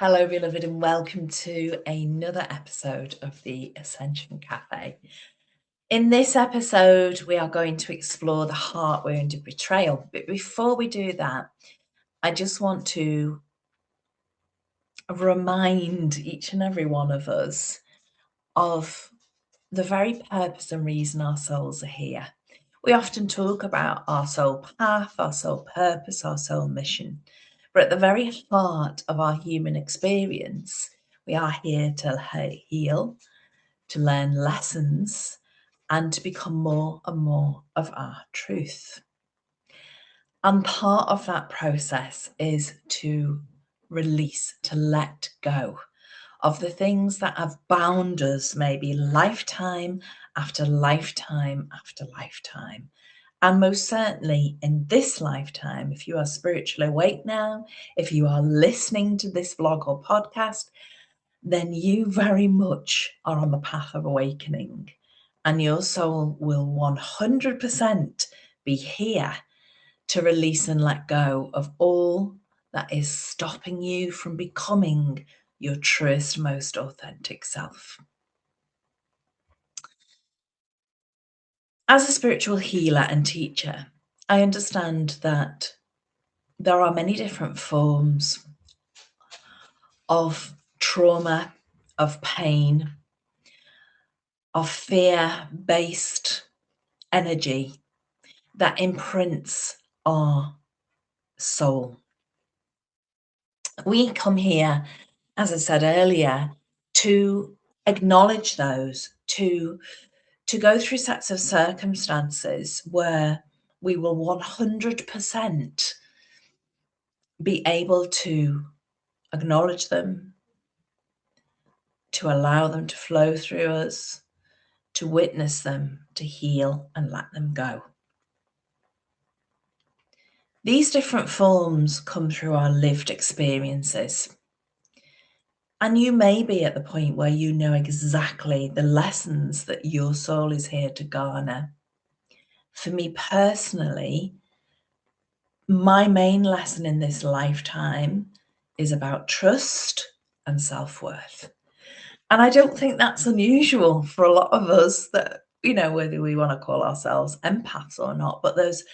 Hello, beloved, and welcome to another episode of the Ascension Cafe. In this episode, we are going to explore the heart wound of betrayal. But before we do that, I just want to remind each and every one of us of the very purpose and reason our souls are here. We often talk about our soul path, our soul purpose, our soul mission. But at the very heart of our human experience, we are here to heal, to learn lessons, and to become more and more of our truth. And part of that process is to release, to let go of the things that have bound us, maybe lifetime after lifetime after lifetime. And most certainly in this lifetime, if you are spiritually awake now, if you are listening to this vlog or podcast, then you very much are on the path of awakening. And your soul will 100% be here to release and let go of all that is stopping you from becoming your truest, most authentic self. As a spiritual healer and teacher, I understand that there are many different forms of trauma, of pain, of fear-based energy that imprints our soul. We come here, as I said earlier, to acknowledge those, to go through sets of circumstances where we will 100% be able to acknowledge them, to allow them to flow through us, to witness them, to heal and let them go. These different forms come through our lived experiences. And you may be at the point where you know exactly the lessons that your soul is here to garner. For me personally, my main lesson in this lifetime is about trust and self-worth. And I don't think that's unusual for a lot of us that, whether we want to call ourselves empaths or not, but those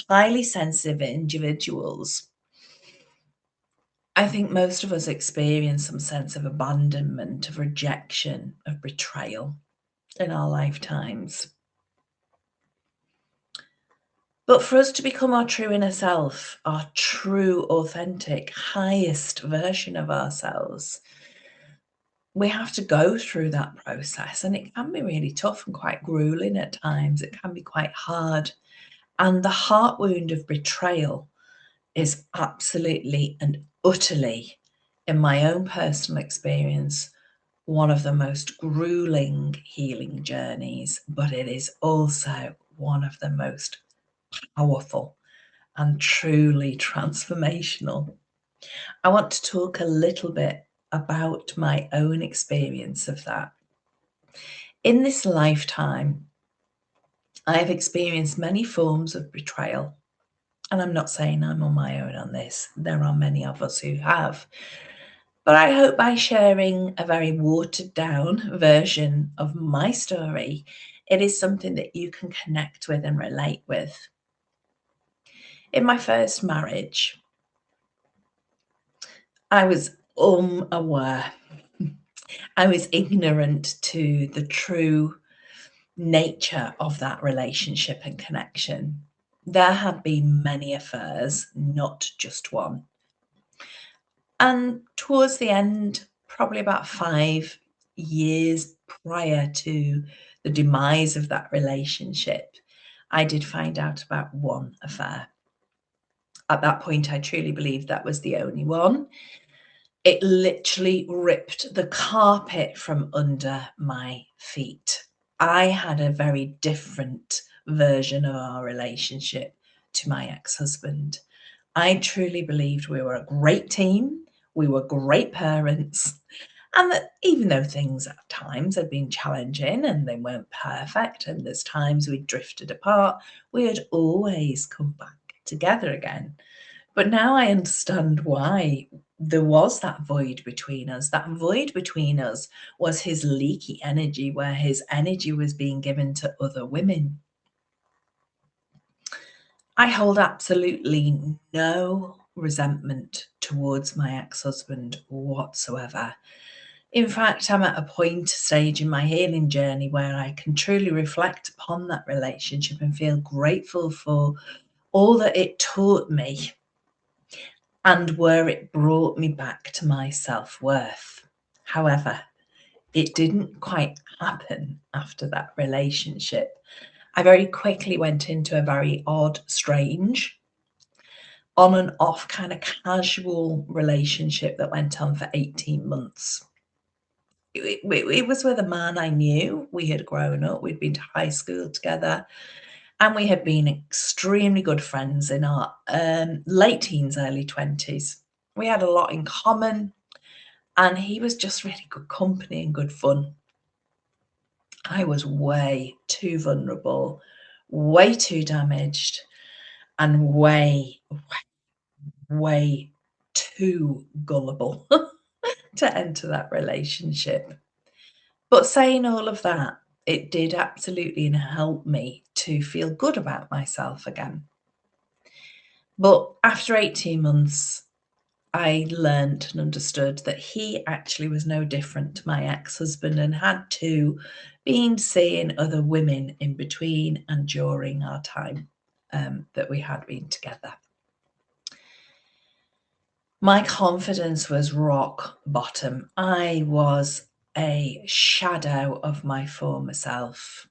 highly sensitive individuals, I think most of us experience some sense of abandonment, of rejection, of betrayal in our lifetimes. But for us to become our true inner self, our true, authentic, highest version of ourselves, we have to go through that process. And it can be really tough and quite grueling at times. It can be quite hard. And the heart wound of betrayal is absolutely and utterly, in my own personal experience, one of the most grueling healing journeys, but it is also one of the most powerful and truly transformational. I want to talk a little bit about my own experience of that. In this lifetime, I have experienced many forms of betrayal. And I'm not saying I'm on my own on this. There are many of us who have. But I hope by sharing a very watered down version of my story, it is something that you can connect with and relate with. In my first marriage, I was unaware. I was ignorant to the true nature of that relationship and connection. There had been many affairs, not just one. And towards the end, probably about 5 years prior to the demise of that relationship, I did find out about one affair. At that point, I truly believed that was the only one. It literally ripped the carpet from under my feet. I had a very different version of our relationship to my ex-husband. I truly believed we were a great team, we were great parents, and that even though things at times had been challenging and they weren't perfect, and there's times we drifted apart, we had always come back together again. But now I understand why there was that void between us. That void between us was his leaky energy, where his energy was being given to other women. I hold absolutely no resentment towards my ex-husband whatsoever. In fact, I'm at a stage in my healing journey where I can truly reflect upon that relationship and feel grateful for all that it taught me and where it brought me back to my self-worth. However, it didn't quite happen after that relationship. I very quickly went into a very odd, strange, on and off kind of casual relationship that went on for 18 months. It was with a man I knew. We had grown up, we'd been to high school together, and we had been extremely good friends in our late teens, early 20s. We had a lot in common, and he was just really good company and good fun. I was way too vulnerable, way too damaged, and way too gullible to enter that relationship. But saying all of that, it did absolutely help me to feel good about myself again. But after 18 months, I learned and understood that he actually was no different to my ex-husband and had to been seeing other women in between and during our time that we had been together. My confidence was rock bottom. I was a shadow of my former self.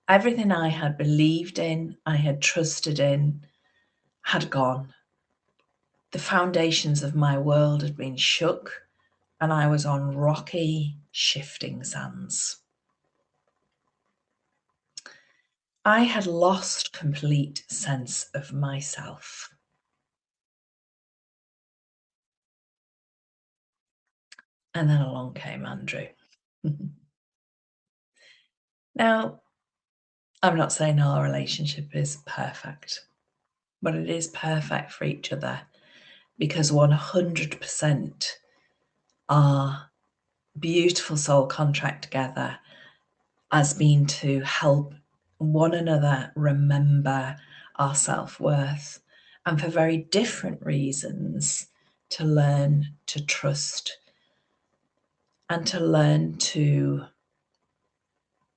Everything I had believed in, I had trusted in, had gone. The foundations of my world had been shook, and I was on rocky, shifting sands. I had lost complete sense of myself. And then along came Andrew. Now, I'm not saying our relationship is perfect, but it is perfect for each other because 100% our beautiful soul contract together has been to help one another remember our self-worth, and for very different reasons, to learn to trust and to learn to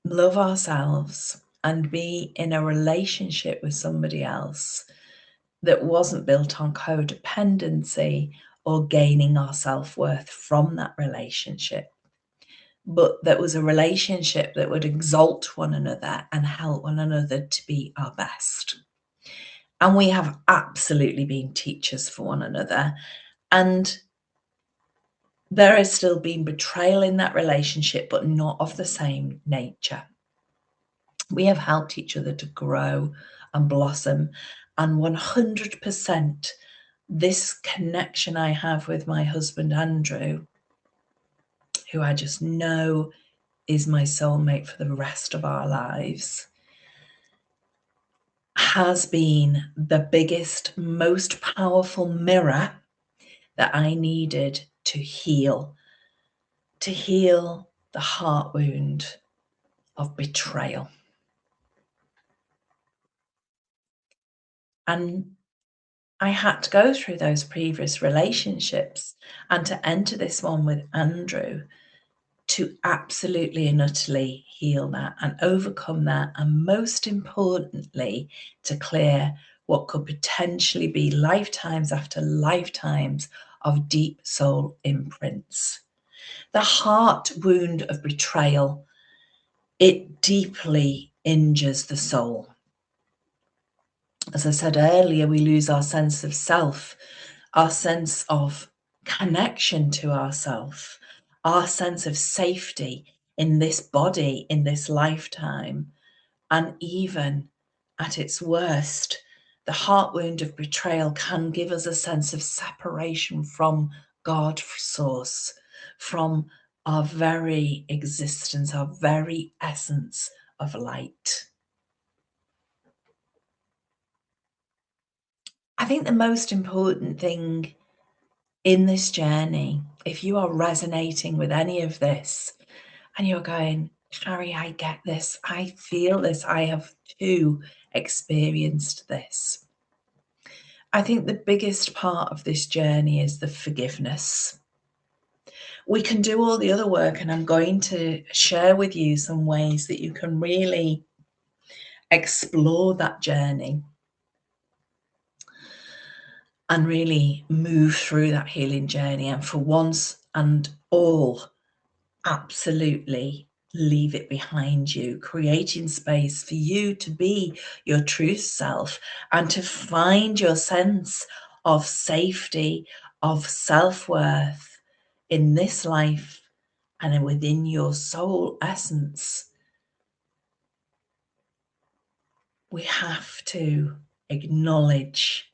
love ourselves and be in a relationship with somebody else that wasn't built on codependency or gaining our self-worth from that relationship, but that was a relationship that would exalt one another and help one another to be our best. And we have absolutely been teachers for one another. And there has still been betrayal in that relationship, but not of the same nature. We have helped each other to grow and blossom. And 100%, this connection I have with my husband, Andrew, who I just know is my soulmate for the rest of our lives, has been the biggest, most powerful mirror that I needed to heal the heart wound of betrayal. And I had to go through those previous relationships and to enter this one with Andrew to absolutely and utterly heal that and overcome that, and most importantly, to clear what could potentially be lifetimes after lifetimes of deep soul imprints. The heart wound of betrayal, it deeply injures the soul. As I said earlier, we lose our sense of self, our sense of connection to ourself, our sense of safety in this body, in this lifetime. And even at its worst, the heart wound of betrayal can give us a sense of separation from God source, from our very existence, our very essence of light. I think the most important thing in this journey, if you are resonating with any of this and you're going, Carrie, I get this, I feel this, I have too experienced this. I think the biggest part of this journey is the forgiveness. We can do all the other work, and I'm going to share with you some ways that you can really explore that journey and really move through that healing journey, and for once and all, absolutely leave it behind you, creating space for you to be your true self and to find your sense of safety, of self-worth in this life and within your soul essence. We have to acknowledge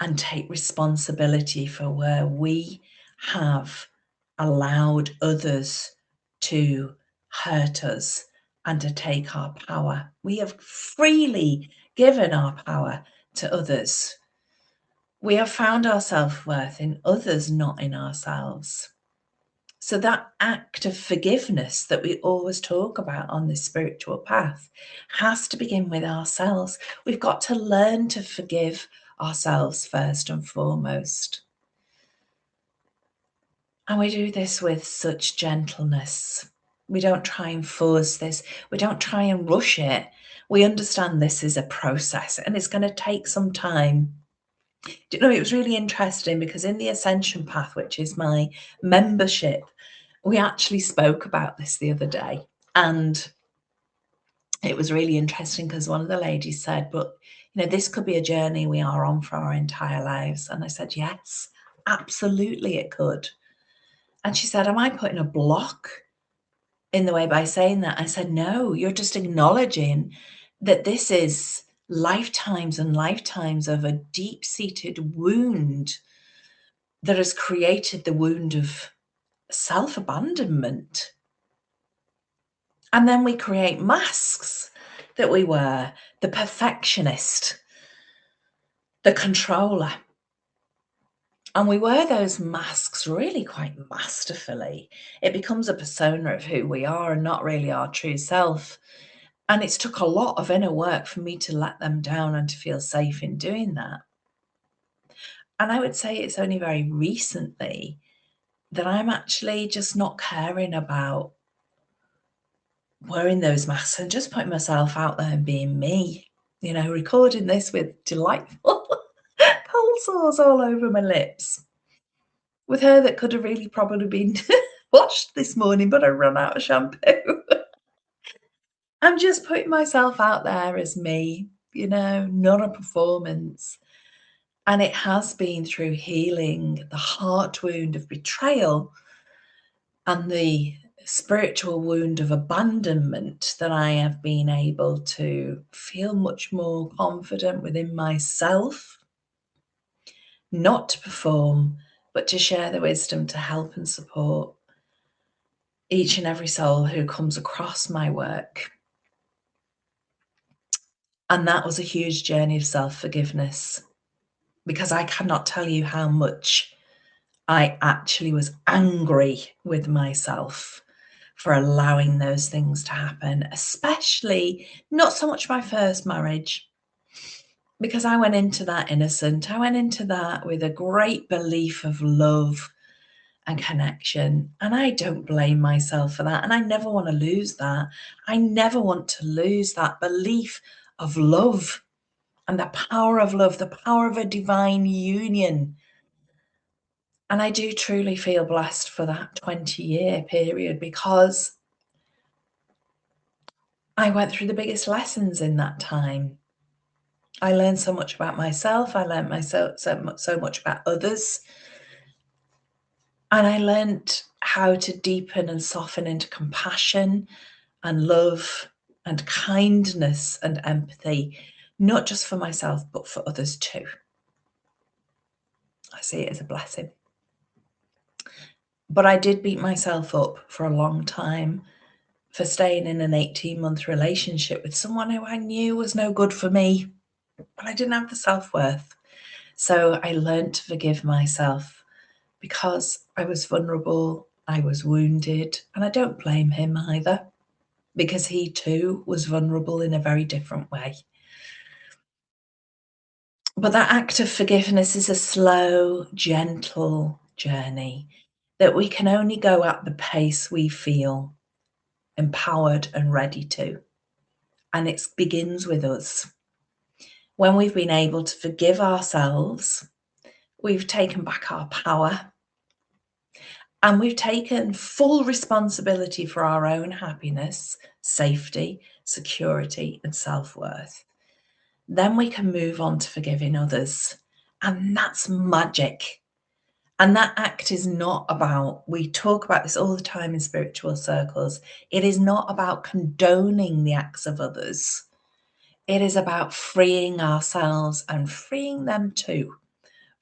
and take responsibility for where we have allowed others to hurt us and to take our power. We have freely given our power to others. We have found our self-worth in others, not in ourselves. So that act of forgiveness that we always talk about on this spiritual path has to begin with ourselves. We've got to learn to forgive ourselves first and foremost. And we do this with such gentleness. We don't try and force this. We don't try and rush it. We understand this is a process and it's going to take some time. Do you know, it was really interesting because in the Ascension Path, which is my membership, we actually spoke about this the other day. And it was really interesting because one of the ladies said, but, you know, this could be a journey we are on for our entire lives. And I said, yes, absolutely it could. And she said, am I putting a block in the way by saying that? I said, no, you're just acknowledging that this is lifetimes and lifetimes of a deep-seated wound that has created the wound of self-abandonment. And then we create masks that we wear, the perfectionist, the controller. And we wear those masks really quite masterfully. It becomes a persona of who we are and not really our true self. And it's took a lot of inner work for me to let them down and to feel safe in doing that. And I would say it's only very recently that I'm actually just not caring about wearing those masks and just putting myself out there and being me, you know, recording this with delightful cold sores all over my lips, with hair that could have really probably been washed this morning, but I ran out of shampoo. I'm just putting myself out there as me, you know, not a performance. And it has been through healing the heart wound of betrayal and the spiritual wound of abandonment that I have been able to feel much more confident within myself, not to perform, but to share the wisdom to help and support each and every soul who comes across my work. And that was a huge journey of self-forgiveness, because I cannot tell you how much I actually was angry with myself for allowing those things to happen, especially not so much my first marriage, because I went into that innocent. I went into that with a great belief of love and connection. And I don't blame myself for that. And I never want to lose that. I never want to lose that belief of love and the power of love, the power of a divine union. And I do truly feel blessed for that 20-year period, because I went through the biggest lessons in that time. I learned so much about myself. I learned so much about others. And I learned how to deepen and soften into compassion and love and kindness and empathy, not just for myself, but for others too. I see it as a blessing. But I did beat myself up for a long time for staying in an 18-month relationship with someone who I knew was no good for me. but I didn't have the self-worth. So I learned to forgive myself because I was vulnerable, I was wounded, and I don't blame him either because he too was vulnerable in a very different way. But that act of forgiveness is a slow, gentle journey that we can only go at the pace we feel empowered and ready to. And it begins with us. When we've been able to forgive ourselves, we've taken back our power and we've taken full responsibility for our own happiness, safety, security, and self-worth. Then we can move on to forgiving others. And that's magic. And that act is not about, we talk about this all the time in spiritual circles, it is not about condoning the acts of others. It is about freeing ourselves and freeing them too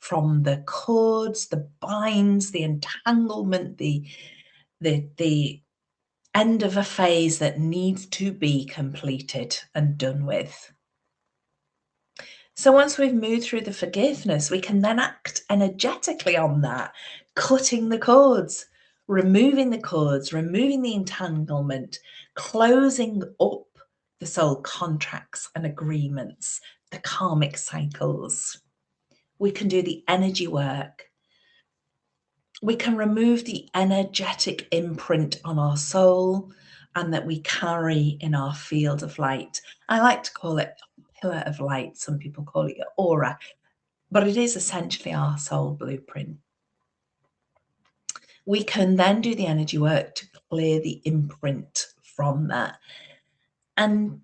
from the cords, the binds, the entanglement, the end of a phase that needs to be completed and done with. So once we've moved through the forgiveness, we can then act energetically on that, cutting the cords, removing the entanglement, closing up the soul contracts and agreements, the karmic cycles. We can do the energy work. We can remove the energetic imprint on our soul and that we carry in our field of light. I like to call it pillar of light. Some people call it your aura, but it is essentially our soul blueprint. We can then do the energy work to clear the imprint from that. And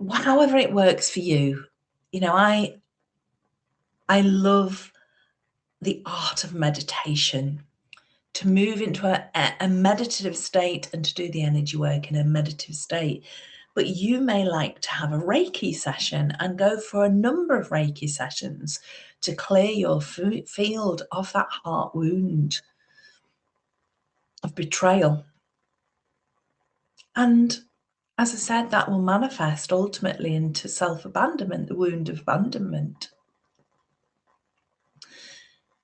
however it works for you, you know, I love the art of meditation, to move into a meditative state and to do the energy work in a meditative state. But you may like to have a Reiki session and go for a number of Reiki sessions to clear your field of that heart wound of betrayal. And as I said, that will manifest ultimately into self-abandonment, the wound of abandonment.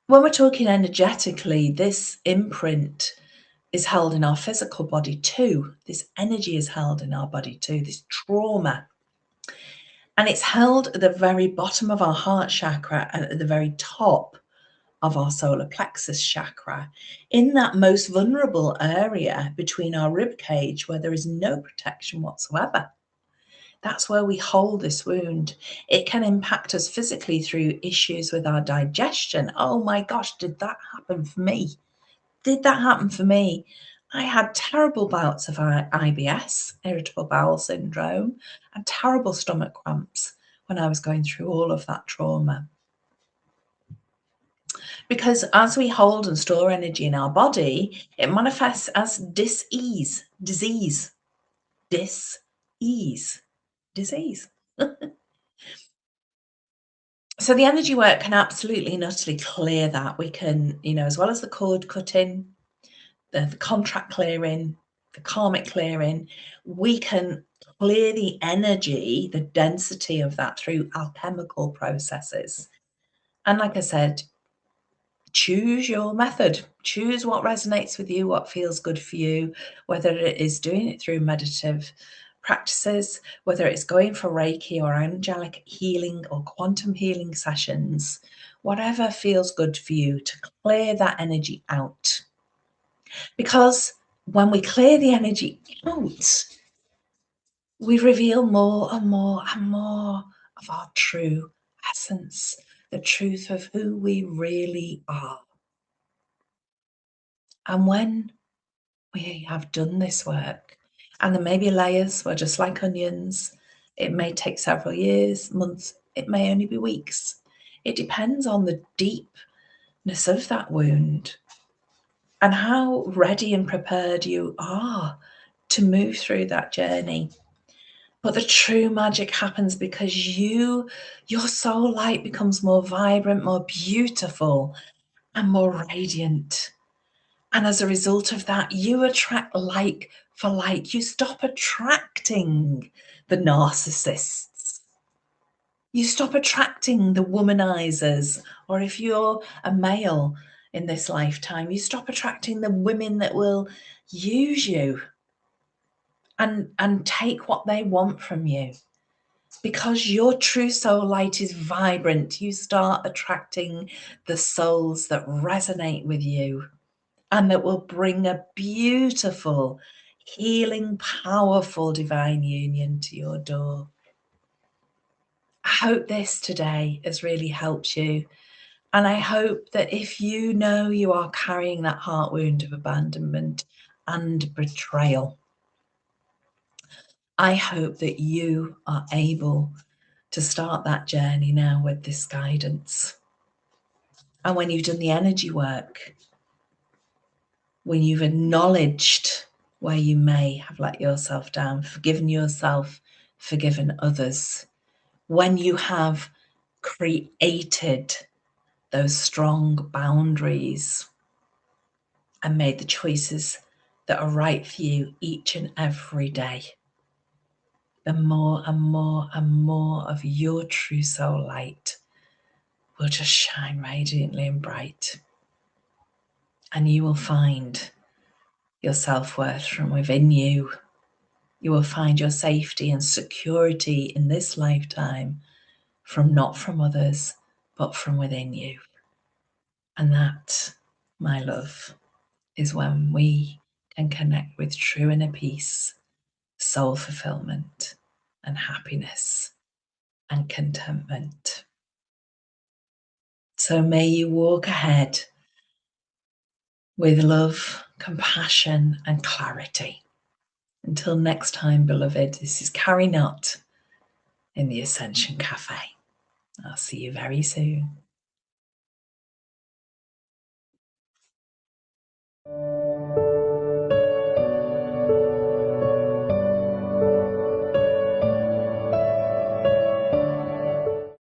When we're talking energetically, this imprint is held in our physical body too. This energy is held in our body too, this trauma. And it's held at the very bottom of our heart chakra and at the very top of our solar plexus chakra, in that most vulnerable area between our rib cage where there is no protection whatsoever. That's where we hold this wound. It can impact us physically through issues with our digestion. Oh my gosh, did that happen for me? Did that happen for me? I had terrible bouts of IBS, irritable bowel syndrome, and terrible stomach cramps when I was going through all of that trauma. Because as we hold and store energy in our body, it manifests as dis-ease, disease, dis-ease, disease. So the energy work can absolutely and utterly clear that. We can, as well as the cord cutting, the contract clearing, the karmic clearing, we can clear the energy, the density of that through alchemical processes. And like I said, choose your method, choose what resonates with you, what feels good for you, whether it is doing it through meditative practices, whether it's going for Reiki or angelic healing or quantum healing sessions, whatever feels good for you to clear that energy out. Because when we clear the energy out, we reveal more and more and more of our true essence, the truth of who we really are. And when we have done this work, and there may be layers, we're just like onions, it may take several years, months, it may only be weeks. It depends on the deepness of that wound and how ready and prepared you are to move through that journey. But the true magic happens because your soul light becomes more vibrant, more beautiful, and more radiant. And as a result of that, you attract like for like. You stop attracting the narcissists. You stop attracting the womanizers, or if you're a male in this lifetime, you stop attracting the women that will use you and take what they want from you. Because your true soul light is vibrant, you start attracting the souls that resonate with you and that will bring a beautiful, healing, powerful divine union to your door. I hope this today has really helped you. And I hope that if you know you are carrying that heart wound of abandonment and betrayal, I hope that you are able to start that journey now with this guidance. And when you've done the energy work, when you've acknowledged where you may have let yourself down, forgiven yourself, forgiven others, when you have created those strong boundaries and made the choices that are right for you each and every day, the more and more and more of your true soul light will just shine radiantly and bright. And you will find your self-worth from within you. You will find your safety and security in this lifetime not from others, but from within you. And that, my love, is when we can connect with true inner peace, soul fulfillment, and happiness and contentment. So may you walk ahead with love, compassion, and clarity. Until next time, beloved, this is Carrie Knott in the Ascension Cafe. I'll see you very soon.